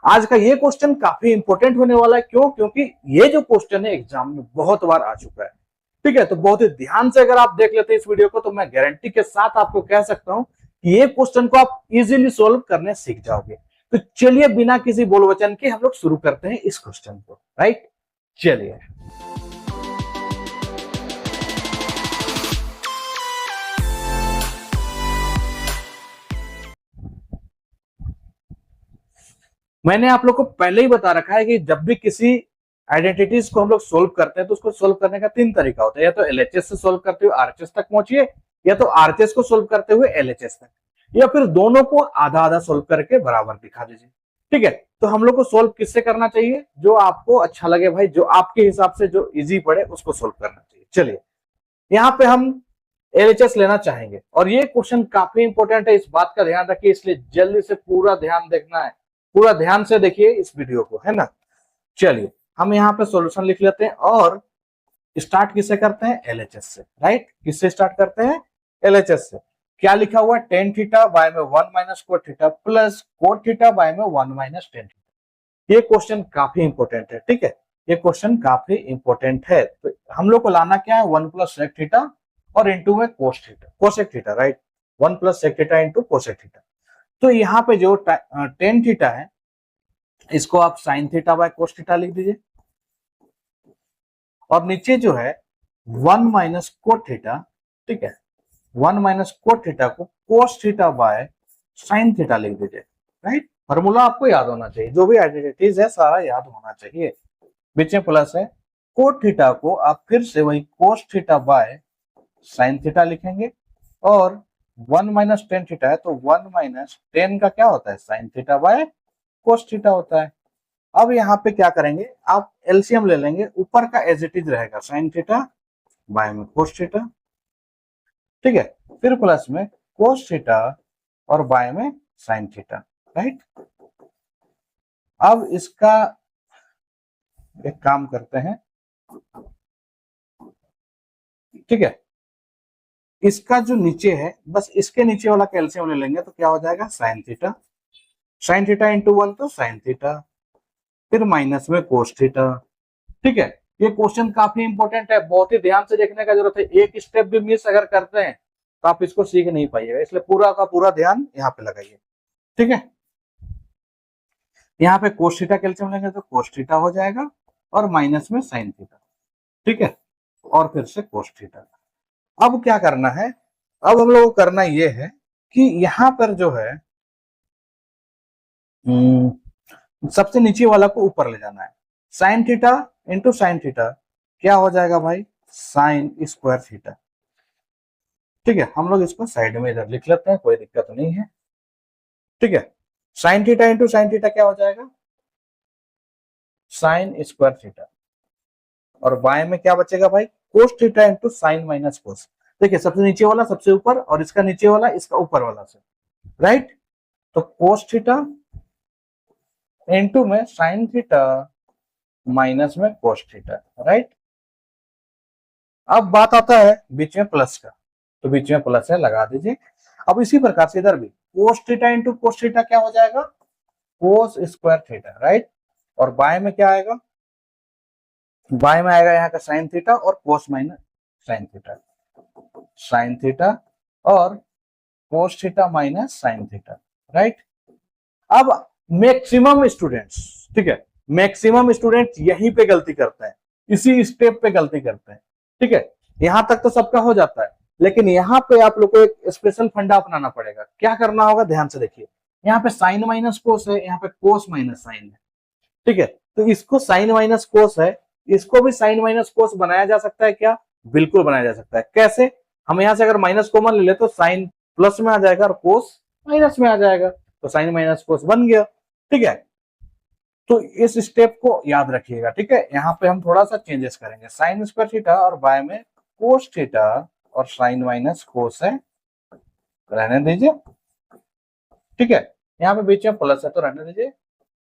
आज का ये क्वेश्चन काफी इंपॉर्टेंट होने वाला है। क्यों? क्योंकि ये जो क्वेश्चन है एग्जाम में बहुत बार आ चुका है। ठीक है, तो बहुत ही ध्यान से अगर आप देख लेते हैं इस वीडियो को तो मैं गारंटी के साथ आपको कह सकता हूं कि ये क्वेश्चन को आप इजीली सोल्व करने सीख जाओगे। तो चलिए बिना किसी बोल वचन के हम लोग शुरू करते हैं इस क्वेश्चन को। राइट, चलिए। मैंने आप लोग को पहले ही बता रखा है कि जब भी किसी आइडेंटिटीज को हम लोग सोल्व करते हैं तो उसको सोल्व करने का तीन तरीका होता है। या तो एलएचएस से सोल्व करते हुए आरएचएस तक पहुंचिए, या तो आरएचएस को सोल्व करते हुए एलएचएस तक, या फिर दोनों को आधा आधा सोल्व करके बराबर दिखा दीजिए। ठीक है, तो हम लोग को सोल्व किससे करना चाहिए? जो आपको अच्छा लगे भाई, जो आपके हिसाब से जो इजी पड़े उसको सोल्व करना चाहिए। चलिए, यहाँ पे हम एलएचएस लेना चाहेंगे और ये क्वेश्चन काफी इंपॉर्टेंट है, इस बात का ध्यान रखिए, इसलिए जल्दी से पूरा ध्यान देखना है। पूरा ध्यान से देखिए इस वीडियो को, है ना। चलिए, हम यहाँ पे सॉल्यूशन लिख लेते हैं और स्टार्ट किससे करते हैं? एलएचएस से। राइट, किससे स्टार्ट करते हैं? एलएचएस से। क्या लिखा हुआ? टेन थीटा बाय में 1 minus cot theta plus cot theta by में 1 माइनस टेन थीटा। ये क्वेश्चन काफी इंपॉर्टेंट है। ठीक है, ये क्वेश्चन काफी इंपॉर्टेंट है। तो हम लोग को लाना क्या है? 1 प्लस सेक थीटा और इंटू में cosec theta. Right, 1 plus sec theta into cosec theta. तो यहाँ पे जो टेन थीटा है इसको आप sine theta by cos theta लिख दीजिए, और नीचे जो है 1 माइनस कोट थीटा। ठीक है, 1 माइनस कोट थीटा को कोस थीटा बाय साइन थीटा लिख दीजिए। राइट, फॉर्मूला आपको याद होना चाहिए, जो भी आइडेंटिटीज है सारा याद होना चाहिए। बीच में प्लस है, कोट थीटा को आप फिर से वही कोस थीटा बाय साइन थीटा लिखेंगे, और 1 माइनस टेन थीटा है तो 1 माइनस टेन का क्या होता है? Sign theta by cos theta होता है। अब यहाँ पे क्या करेंगे? आप एलसीएम ले लेंगे, ऊपर का एज इट इज रहेगा साइन थीटा बाय में कोस थीटा। ठीक है, फिर प्लस में कोस थीटा और बाय में साइन थीटा। राइट, अब इसका एक काम करते हैं। ठीक है, इसका जो नीचे है बस इसके नीचे वाला कैल्शियम ले लेंगे तो क्या हो जाएगा? Sign theta. Sine theta into 1 तो साइन थीटा, फिर माइनस में कोस थीटा। ठीक है, ये क्वेश्चन काफी इंपॉर्टेंट है, बहुत ही ध्यान से देखने का जरूरत है। एक स्टेप भी मिस अगर करते हैं तो आप इसको सीख नहीं पाइएगा, इसलिए पूरा का पूरा ध्यान यहाँ पे लगाइए। ठीक है, यहाँ पे कोस थीटा कैल्शियम लेंगे तो कोस थीटा हो जाएगा और माइनस में साइन थीटा। ठीक है, और फिर से कोस थीटा। अब क्या करना है? अब हम लोग को करना ये है कि यहाँ पर जो है सबसे नीचे वाला को ऊपर ले जाना है। Sign theta into sine theta क्या हो जाएगा भाई? Sign square theta. ठीक है, हम लोग इसको साइड में इधर लिख लेते हैं, कोई दिक्कत नहीं है। ठीक है, sign theta into sine theta क्या हो जाएगा? साइन स्क्वायर थीटा, और बाएं में क्या बचेगा भाई? Cos theta into sine minus cos. देखिए, सबसे नीचे वाला सबसे ऊपर और इसका नीचे वाला इसका ऊपर वाला से। राइट, तो कोस थीटा इंटू में साइन थीटा माइनस में कोस थीटा। राइट, अब बात आता है बीच में प्लस का, तो बीच में प्लस है, लगा दीजिए। अब इसी प्रकार से इधर भी cos theta into cos theta क्या हो जाएगा? कोस स्क्वायर थीटा। राइट, और बाएं में क्या आएगा? बाएं में आएगा यहाँ का साइन थीटा और cos minus sine theta, sine theta और cos theta minus sine theta. Right, अब मैक्सिमम स्टूडेंट्स, ठीक है, मैक्सिमम स्टूडेंट्स यहीं पे गलती करते हैं, इसी स्टेप पे गलती करते हैं। ठीक है, यहां तक तो सबका हो जाता है, लेकिन यहाँ पे आप लोग को एक स्पेशल फंडा अपनाना पड़ेगा। क्या करना होगा? ध्यान से देखिए, यहाँ पे साइन माइनस कोस है, यहाँ पे कोस माइनस साइन है। ठीक है, तो इसको साइन माइनस कोस है, इसको भी साइन माइनस कोस बनाया जा सकता है क्या? बिल्कुल बनाया जा सकता है। कैसे? हम यहाँ से अगर माइनस कॉमन ले ले तो साइन प्लस में आ जाएगा और कोस माइनस में आ जाएगा, तो साइन माइनस कोस बन गया। ठीक है, तो इस स्टेप को याद रखिएगा। ठीक है, यहाँ पे हम थोड़ा सा चेंजेस करेंगे, साइन स्क्वायर थीटा और बाय में कोस थीटा और साइन माइनस कोस है, रहने दीजिए। ठीक है, यहाँ पे बीच में प्लस है तो रहने दीजिए।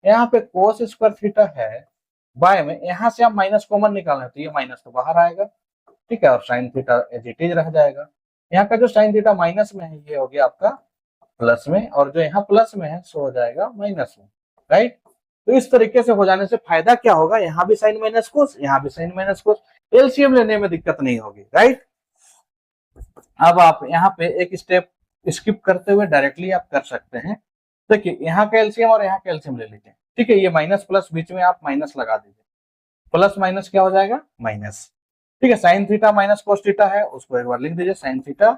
यहाँ पे कोस स्क्वायर थीटा है, बाय में यहाँ से आप माइनस कॉमन निकालना है तो ये माइनस तो बाहर आएगा। ठीक है, और sine theta as it is रह जाएगा। यहाँ का जो साइन थीटा माइनस में है ये हो गया आपका प्लस में, और जो यहाँ प्लस में है सो हो जाएगा माइनस में। राइट, तो इस तरीके से हो जाने से फायदा क्या होगा, यहाँ भी साइन माइनस कोस, यहाँ भी साइन माइनस कोस, एलसीएम लेने में दिक्कत नहीं होगी, राइट। अब आप यहाँ पे एक स्टेप स्किप करते हुए डायरेक्टली आप कर सकते हैं। देखिए यहाँ का एलसीएम और यहाँ का एलसीएम ले लीजिए, ठीक है। ये माइनस प्लस बीच में आप माइनस लगा दीजिए, प्लस माइनस क्या हो जाएगा, माइनस, ठीक है। Sign theta minus cos theta है, उसको एक बार लिख दीजिए, sign theta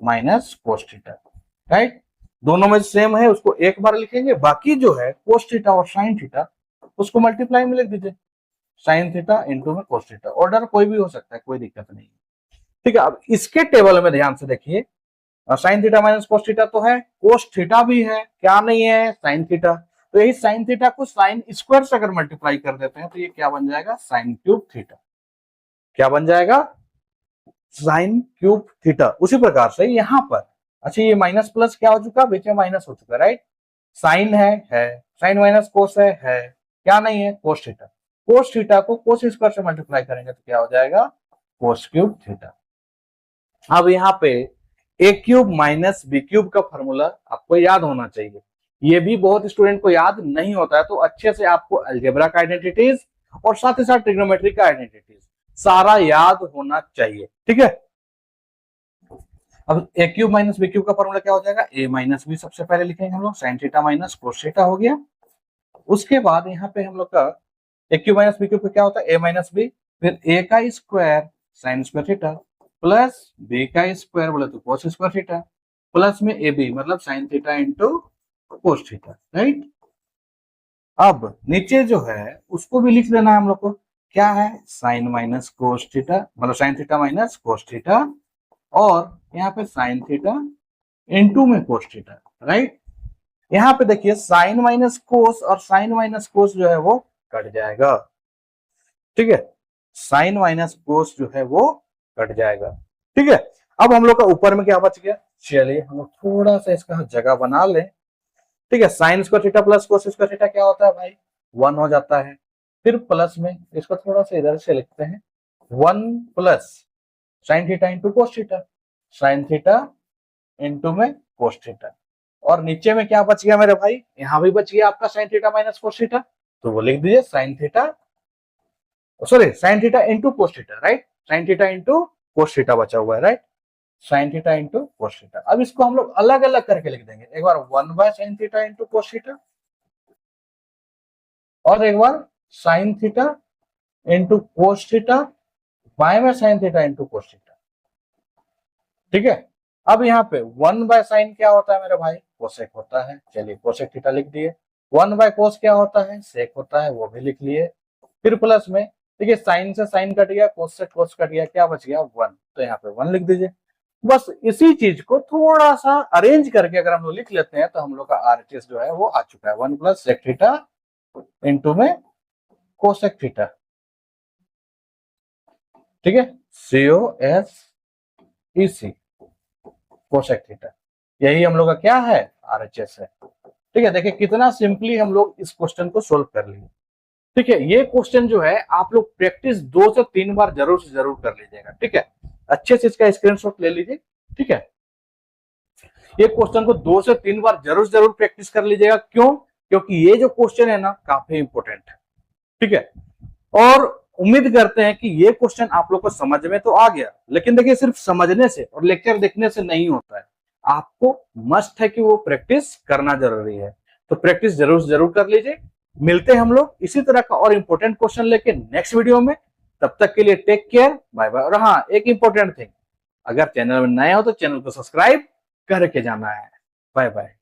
minus cos theta, right. दोनों में सेम है, उसको एक बार लिखेंगे, बाकी जो है कोस थीटा और साइन थीटा उसको मल्टीप्लाई में लिख दीजिए, साइन थीटा इंटू में कोस थीटा। ऑर्डर कोई भी हो सकता है, कोई दिक्कत नहीं, ठीक है। अब इसके टेबल में ध्यान से देखिए, sign theta minus cos theta तो है, कोस थीटा भी है, क्या नहीं है, साइन थीटा। तो यही साइन थीटा को साइन स्क्वायर से अगर मल्टीप्लाई कर देते हैं तो ये क्या बन जाएगा, साइन क्यूब थीटा। क्या बन जाएगा, साइन क्यूब थीटा। उसी प्रकार से यहाँ पर, अच्छा ये माइनस प्लस क्या हो चुका, बीच में माइनस हो चुका, राइट। साइन है, साइन माइनस कोस है, क्या नहीं है, कोस थीटा। कोस थीटा को कोस स्क्वायर से मल्टीप्लाई करेंगे तो क्या हो जाएगा, कोस क्यूब थीटा। अब यहाँ पे ए क्यूब माइनस बी क्यूब का फॉर्मूला आपको याद होना चाहिए, ये भी बहुत स्टूडेंट को याद नहीं होता है, तो अच्छे से आपको अलजेब्रा का आइडेंटिटीज और साथ ही साथ ट्रिग्नोमेट्री का आइडेंटिटीज सारा याद होना चाहिए, ठीक है। अब ए क्यूब माइनस बी क्यूब का फॉर्मूला क्या हो जाएगा, ए माइनस बी सबसे पहले लिखेंगे हम लोग, sine theta minus cos theta हो गया। उसके बाद यहाँ पे हम लोग का A cube minus B cube क्या होता है, ए माइनस बी, फिर ए का square sine square theta plus B का स्क्वायर बोले तो कोस स्क्वायर थीटा प्लस में ए बी मतलब sine theta into cos theta, right. अब नीचे जो है उसको भी लिख देना है हम लोग को, क्या है, साइन माइनस कोस थीटा मतलब sine theta minus cos theta, और यहाँ पे साइन थीटा इनटू में कोस थीटा, राइट। यहाँ पे देखिए साइन माइनस कोस और साइन माइनस कोस जो है वो कट जाएगा, ठीक है। साइन माइनस कोस जो है वो कट जाएगा, ठीक है। अब हम लोग का ऊपर में क्या बच गया, चलिए हम लोग थोड़ा सा इसका जगह बना लें, ठीक है। Sign square theta plus cos square theta क्या होता है भाई, 1 हो जाता है। फिर प्लस में इसको थोड़ा सा इधर से लिखते हैं, 1 plus sign theta into cos theta, sine theta into में कोस थीटा, और नीचे में क्या बच गया मेरे भाई, यहां भी बच गया आपका sign theta minus cos theta, तो वो लिख दीजिए sine theta, sorry sine theta into cos theta, right. Sign theta into cos theta बचा हुआ है, right, sign theta into cos theta. अब इसको हम लोग अलग अलग करके लिख देंगे, एक बार 1 by sine theta into cos theta और एक बार sine theta into cos theta by में sine theta into cos theta, ठीक है। अब यहाँ पे 1 बाय साइन क्या होता है मेरे भाई, कोसेक होता है, चलिए कोसेक थीटा लिख दिए। 1 बाय कोस क्या होता है, सेक होता है, वो भी लिख लिए। फिर प्लस में देखिए साइन से साइन कट गया, कोस से कोस कट गया, क्या बच गया 1, तो यहाँ पे 1 लिख दीजिए। बस इसी चीज को थोड़ा सा अरेंज करके अगर हम लोग लिख लेते हैं तो हम लोग का आरएचएस जो है वो आ चुका है, 1 प्लस सेक थीटा इंटू में कोसेक थीटा, ठीक है, COSEC कोसेक थीटा, यही हम लोग का क्या है, आरएचएस है, ठीक है। देखिए कितना सिंपली हम लोग इस क्वेश्चन को सोल्व कर लिए, ठीक है। ये क्वेश्चन जो है आप लोग प्रैक्टिस 2 से 3 बार जरूर से जरूर कर लीजिएगा, ठीक है। अच्छे से इसका स्क्रीनशॉट ले लीजिए, ठीक है। ये क्वेश्चन को 2 से 3 बार जरूर जरूर प्रैक्टिस कर लीजिएगा, क्यों, क्योंकि ये जो क्वेश्चन है ना काफी इंपोर्टेंट है, ठीक है। और उम्मीद करते हैं कि ये क्वेश्चन आप लोग को समझ में तो आ गया, लेकिन देखिए सिर्फ समझने से और लेक्चर देखने से नहीं होता है, आपको मस्ट है कि वो प्रैक्टिस करना जरूरी है, तो प्रैक्टिस जरूर जरूर कर लीजिए। मिलते हैं हम लोग इसी तरह का और इंपॉर्टेंट क्वेश्चन लेके नेक्स्ट वीडियो में, तब तक के लिए टेक केयर, बाय बाय। और हाँ एक इंपॉर्टेंट थिंग, अगर चैनल में नया हो तो चैनल को सब्सक्राइब करके जाना है, बाय बाय।